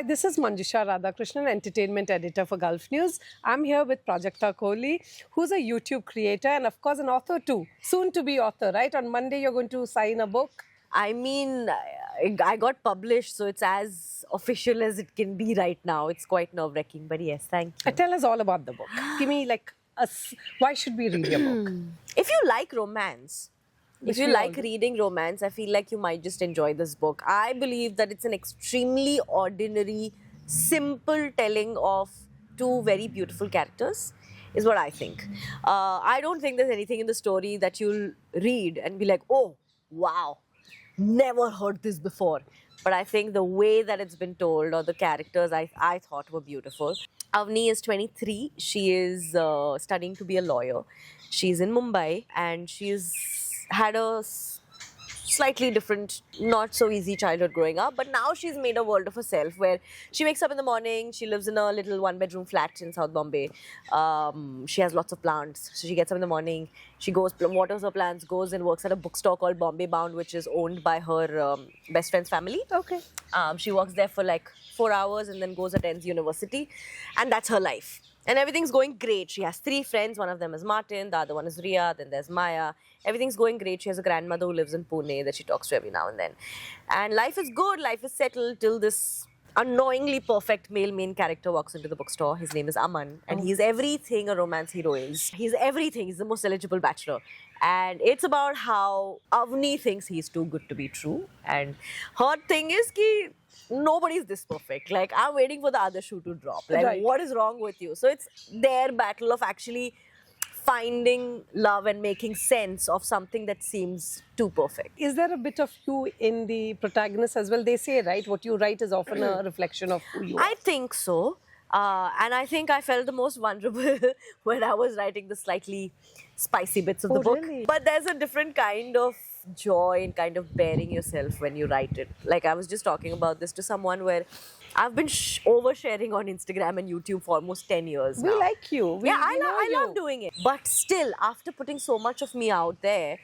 this is Manjusha Radhakrishnan, entertainment editor for Gulf News. I'm here with Prajakta Kohli, who's a YouTube creator and, of course, an author too. Soon to be author, right? On Monday, you're going to sign a book. I mean, I got published, so it's as official as it can be right now. It's quite nerve-wracking, but yes, thank you. Tell us all about the book. Give me why should we read your book? If you like romance, if you like reading romance, I feel like you might just enjoy this book. I believe that it's an extremely ordinary, simple telling of two very beautiful characters, is what I think. I don't think there's anything in the story that you'll read and be like, oh, wow, never heard this before. But I think the way that it's been told, or the characters I thought were beautiful. Avni is 23. She is studying to be a lawyer. She's in Mumbai and she's had a slightly different, not so easy childhood growing up, but now she's made a world of herself where she wakes up in the morning, she lives in a little one-bedroom flat in South Bombay. She has lots of plants, so she gets up in the morning, she goes, waters her plants, goes and works at a bookstore called Bombay Bound, which is owned by her best friend's family. Okay. She works there for like 4 hours and then goes attends university, and that's her life. And everything's going great. She has 3 friends. One of them is Martin, the other one is Ria, then there's Maya. Everything's going great. She has a grandmother who lives in Pune that she talks to every now and then. And life is good, life is settled till this annoyingly perfect male main character walks into the bookstore. His name is Aman, and he's everything a romance hero is. He's everything. He's the most eligible bachelor. And it's about how Avni thinks he's too good to be true. And her thing is ki nobody's this perfect. Like, I'm waiting for the other shoe to drop. Like, Right. What is wrong with you? So it's their battle of actually finding love and making sense of something that seems too perfect. Is there a bit of you in the protagonist as well? They say, right, what you write is often a reflection of who you are. I think so. And I think I felt the most vulnerable when I was writing the slightly spicy bits of the book. Really? But there's a different kind of joy in kind of bearing yourself when you write it. Like, I was just talking about this to someone where I've been oversharing on Instagram and YouTube for almost 10 years We now. like you. We know I you. love doing it. But still, after putting so much of me out there,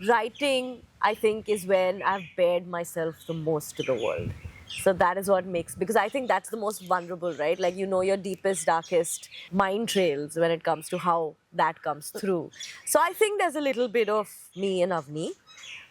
writing, I think, is when I've bared myself the most to the world. So that is what makes, because I think that's the most vulnerable, right? Like, you know your deepest, darkest mind trails when it comes to how that comes through. So I think there's a little bit of me and Avni.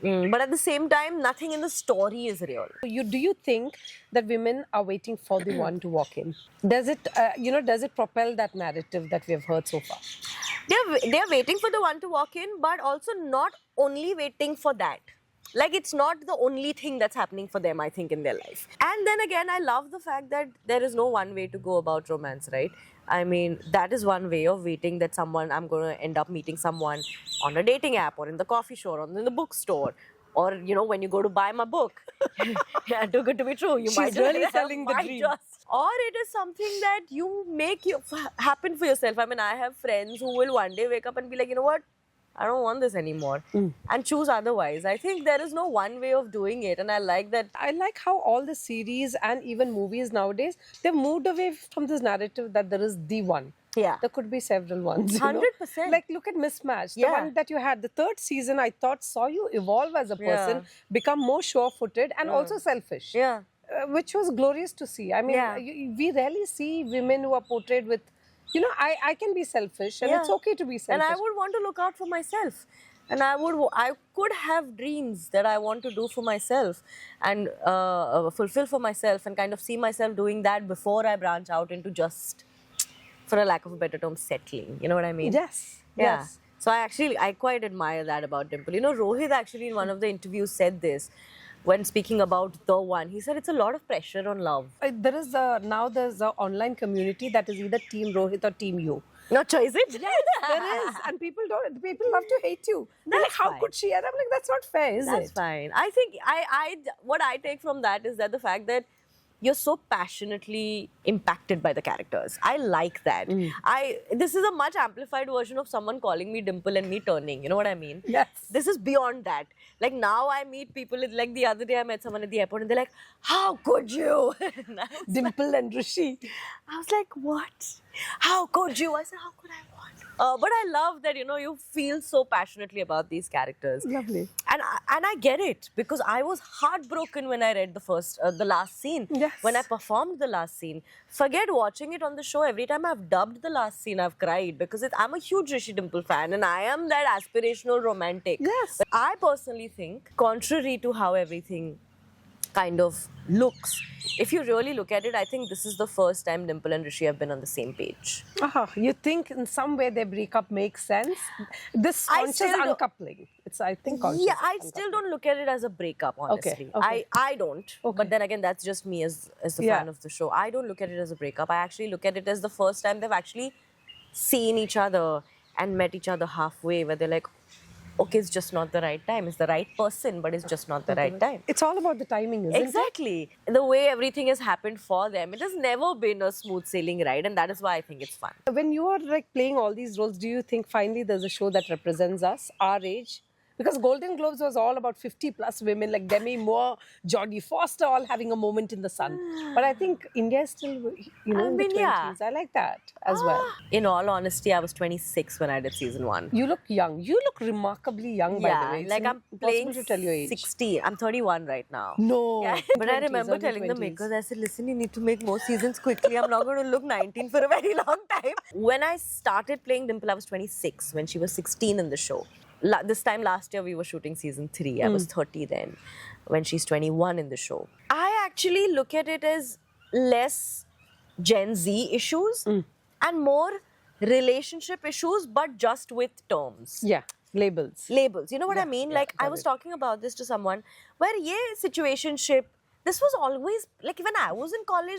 But at the same time, nothing in the story is real. Do you think that women are waiting for the one to walk in? Does it, does it propel that narrative that we have heard so far? They're waiting for the one to walk in, but also not only waiting for that. Like, it's not the only thing that's happening for them, I think, in their life. And then again, I love the fact that there is no one way to go about romance, right? I mean, that is one way of waiting that I'm going to end up meeting someone on a dating app or in the coffee shop or in the bookstore. Or, when you go to buy my book. Yeah, too good to be true. She's really selling the dream. Or it is something that you make happen for yourself. I mean, I have friends who will one day wake up and be like, you know what? I don't want this anymore, and choose otherwise. I think there is no one way of doing it, and I like that. I like how all the series and even movies nowadays, they've moved away from this narrative that there is the one. Yeah. There could be several ones. 100%. Like, look at Mismatch. The Yeah. one that you had, the 3rd season, I thought saw you evolve as a person, become more sure-footed and also selfish. Yeah. Which was glorious to see. I mean, Yeah. we rarely see women who are portrayed with, I can be selfish and it's okay to be selfish. And I would want to look out for myself. And I could have dreams that I want to do for myself and fulfill for myself and kind of see myself doing that before I branch out into just, for a lack of a better term, settling. You know what I mean? Yes. Yeah. Yes. So I quite admire that about Dimple. Rohit actually in one of the interviews said this when speaking about the one. He said it's a lot of pressure on love. There's an online community that is either Team Rohit or Team you. Not sure, is it? Yes, there is. And people love to hate you. They're like, how fine. could she? And I'm like, that's not fair, is That's it? fine. I think what I take from that is that the fact that you're so passionately impacted by the characters. I like that. This is a much amplified version of someone calling me Dimple and me turning. You know what I mean? Yes. This is beyond that. Like, now I meet people, like the other day I met someone at the airport and they're like, how could you? And I was Dimple and Rishi. I was like, what? How could you? I said, how could I want? But I love that, you feel so passionately about these characters. Lovely. And I get it, because I was heartbroken when I read the last scene. Yes. When I performed the last scene. Forget watching it on the show. Every time I've dubbed the last scene, I've cried, because I'm a huge Rishi Dimple fan, and I am that aspirational romantic. Yes. But I personally think, contrary to how everything kind of looks, if you really look at it, I think this is the first time Dimple and Rishi have been on the same page. You think in some way their breakup makes sense? This I conscious still don't- uncoupling. It's, I think, conscious. Yeah, I still don't look at it as a breakup, honestly. okay. I don't. Okay. But then again, that's just me as the Yeah. fan of the show. I don't look at it as a breakup. I actually look at it as the first time they've actually seen each other and met each other halfway, where they're like, okay, it's just not the right time. It's the right person, but it's just not the right time. It's all about the timing, isn't it? Exactly. The way everything has happened for them, it has never been a smooth sailing ride, and that is why I think it's fun. When you are like playing all these roles, do you think finally there's a show that represents us, our age? Because Golden Globes was all about 50 plus women like Demi Moore, Jodie Foster, all having a moment in the sun. But I think India is still, in the 20s. yeah. I like that as well. In all honesty, I was 26 when I did season 1. You look young. You look remarkably young, by the way. It's like I'm impossible playing to tell your age. 16. I'm 31 right now. No. Yeah. But I 20s, remember early telling the 20s. makers, I said, listen, you need to make more seasons quickly. I'm not going to look 19 for a very long time. When I started playing Dimple, I was 26, when she was 16 in the show. This time last year, we were shooting season 3. I was 30 then, when she's 21 in the show. I actually look at it as less Gen Z issues and more relationship issues, but just with terms. Yeah, labels. Labels. You know what I mean? Like, I was talking about this to someone where, situationship, this was always, like, when I was in college,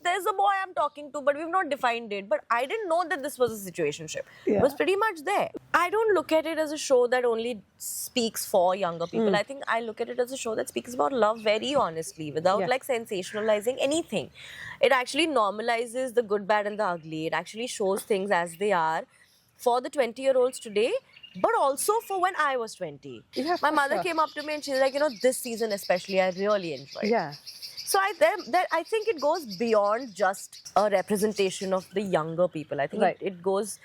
there's a boy I'm talking to, but we've not defined it. But I didn't know that this was a situationship. Yeah. It was pretty much there. I don't look at it as a show that only speaks for younger people. I think I look at it as a show that speaks about love very honestly, without like sensationalizing anything. It actually normalizes the good, bad, and the ugly. It actually shows things as they are for the 20-year-olds today, but also for when I was 20. Yeah, My for mother sure. came up to me and she's like, this season especially, I really enjoyed. Yeah. So I think it goes beyond just a representation of the younger people. I think Right. it goes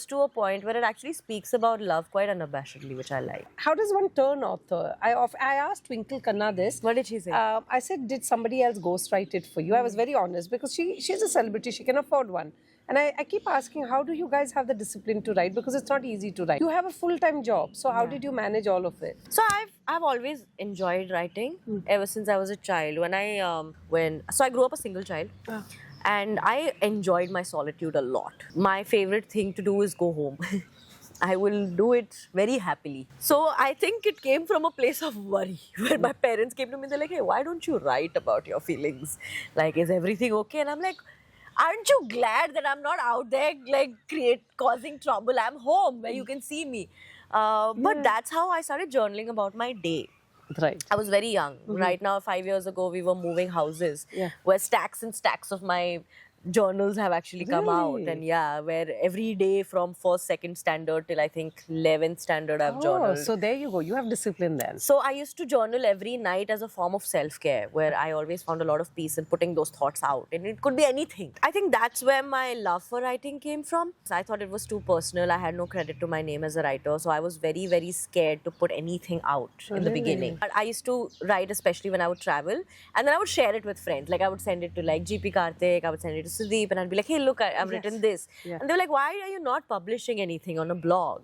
to a point where it actually speaks about love quite unabashedly, which I like. How does one turn author? I asked Twinkle Khanna this. What did she say? I said, did somebody else ghostwrite it for you? I was very honest because she's a celebrity. She can afford one. And I keep asking, how do you guys have the discipline to write? Because it's not easy to write. You have a full-time job. So how did you manage all of it? So I've always enjoyed writing ever since I was a child. So I grew up a single child. And I enjoyed my solitude a lot. My favorite thing to do is go home. I will do it very happily. So I think it came from a place of worry, where my parents came to me, they're like, hey, why don't you write about your feelings? Like, is everything okay? And I'm like, aren't you glad that I'm not out there like causing trouble? I'm home where you can see me. But that's how I started journaling about my day. Right. I was very young. Right now, 5 years ago, we were moving houses where stacks and stacks of my journals have actually come out. Really? And where every day from 1st, 2nd standard till I think 11th standard I've journaled. So there you go. You have discipline then. So I used to journal every night as a form of self-care, where I always found a lot of peace in putting those thoughts out. And it could be anything. I think that's where my love for writing came from. I thought it was too personal. I had no credit to my name as a writer. So I was very, very scared to put anything out in the beginning. But I used to write, especially when I would travel. And then I would share it with friends. Like I would send it to like GP Karthik, I would send it to Sudeep, and I'd be like, hey, look, I've written this. Yeah. And they were like, why are you not publishing anything on a blog?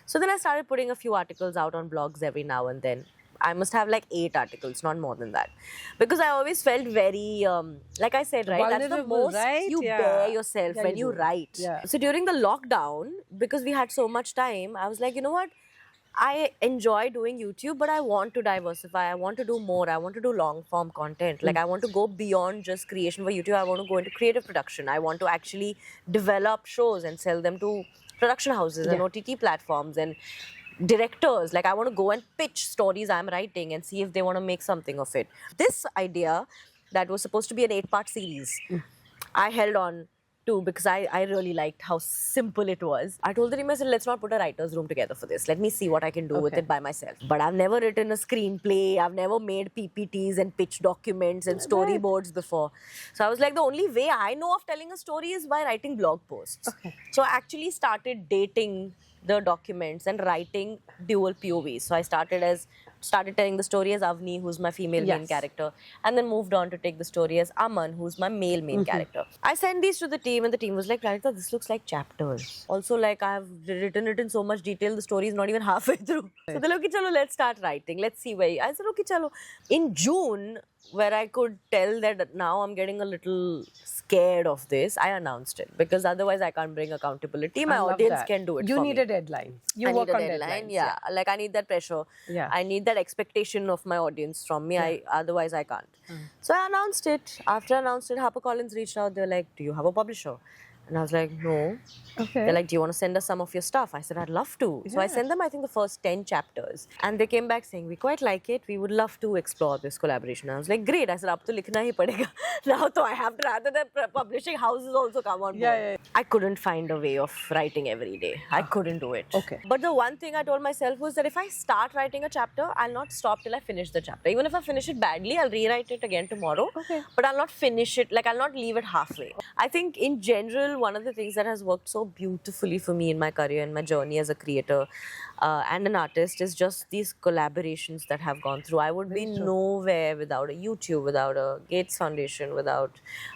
So then I started putting a few articles out on blogs every now and then. I must have like 8 articles, not more than that. Because I always felt very, like I said, right? That's the Vulnerable, most right? you Yeah. bare yourself Yeah, when you you do. write. Yeah. So during the lockdown, because we had so much time, I was like, you know what? I enjoy doing YouTube, but I want to diversify. I want to do more. I want to do long form content. Like I want to go beyond just creation for YouTube. I want to go into creative production. I want to actually develop shows and sell them to production houses and OTT platforms and directors. Like I want to go and pitch stories I'm writing and see if they want to make something of it. This idea that was supposed to be an 8-part series, I held on too, because I really liked how simple it was. I told the team, I said, let's not put a writer's room together for this. Let me see what I can do with it by myself. But I've never written a screenplay. I've never made PPTs and pitch documents and storyboards before. So I was like, the only way I know of telling a story is by writing blog posts. So I actually started dating the documents and writing dual POVs. So I started telling the story as Avni, who's my female main character, and then moved on to take the story as Aman, who's my male main character. I sent these to the team, and the team was like, Pranita, this looks like chapters. Also, like, I've written it in so much detail, the story is not even halfway through. So they're like, okay, chalo, let's start writing. Let's see where. I said, okay, chalo. In June, where I could tell that now I'm getting a little scared of this, I announced it, because otherwise I can't bring accountability. My audience can do it. You for need me. a deadline. You I work need a on deadline. deadlines. Yeah. Like I need that pressure. Yeah. I need that expectation of my audience from me. Otherwise I can't. So I announced it. After I announced it, HarperCollins reached out. They're like, do you have a publisher? And I was like, no. Okay. They're like, do you want to send us some of your stuff? I said, I'd love to. So I sent them, I think, the first 10 chapters. And they came back saying, we quite like it. We would love to explore this collaboration. I was like, great. I said, ab to likhna hi padega. Now to I have to, rather than publishing houses also come on board. Yeah. I couldn't find a way of writing every day. I couldn't do it. Okay. But the one thing I told myself was that if I start writing a chapter, I'll not stop till I finish the chapter. Even if I finish it badly, I'll rewrite it again tomorrow. Okay. But I'll not finish it, like I'll not leave it halfway. I think in general, one of the things that has worked so beautifully for me in my career and my journey as a creator and an artist is just these collaborations that have gone through. I would be nowhere without a YouTube, without a Gates Foundation, without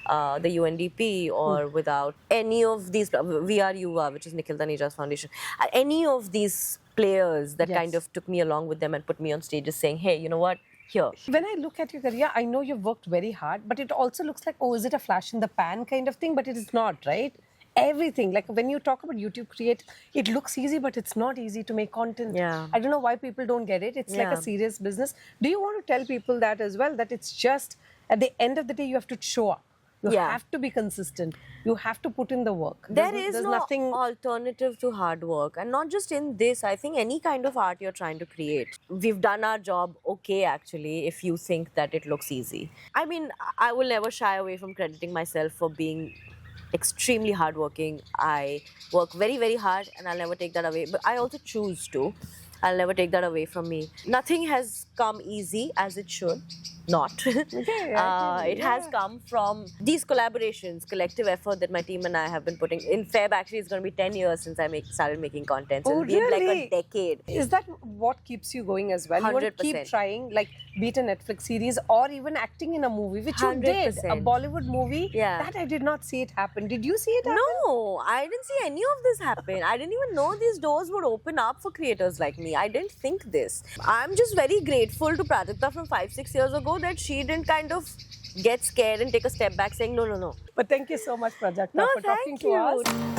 the UNDP, or without any of these, VRUA, which is Nikhil Taneja's foundation, any of these players that kind of took me along with them and put me on stages saying, hey, you know what? Here. When I look at your career, I know you've worked very hard, but it also looks like, oh, is it a flash in the pan kind of thing? But it is not, right? Everything, like when you talk about YouTube Create, it looks easy, but it's not easy to make content. Yeah. I don't know why people don't get it. It's like a serious business. Do you want to tell people that as well, that it's just at the end of the day, you have to show up. You have to be consistent. You have to put in the work. There's no nothing alternative to hard work. And not just in this, I think any kind of art you're trying to create. We've done our job okay, actually, if you think that it looks easy. I mean, I will never shy away from crediting myself for being extremely hardworking. I work very, very hard, and I'll never take that away. But I also choose to. I'll never take that away from me. Nothing has come easy, as it should. Not. It has come from these collaborations, collective effort that my team and I have been putting. In Feb, actually, it's going to be 10 years since I started making content. So it's been like a decade. Is that what keeps you going as well? You want to keep 100%. trying, like be it a Netflix series or even acting in a movie, which you did, a 100%. Bollywood movie. Yeah. That I did not see it happen. Did you see it happen? No, I didn't see any of this happen. I didn't even know these doors would open up for creators like me. I didn't think this. I'm just very grateful to Prajakta from 5-6 years ago that she didn't kind of get scared and take a step back saying, no. But thank you so much, Prajakta, No, for talking thank to you. us.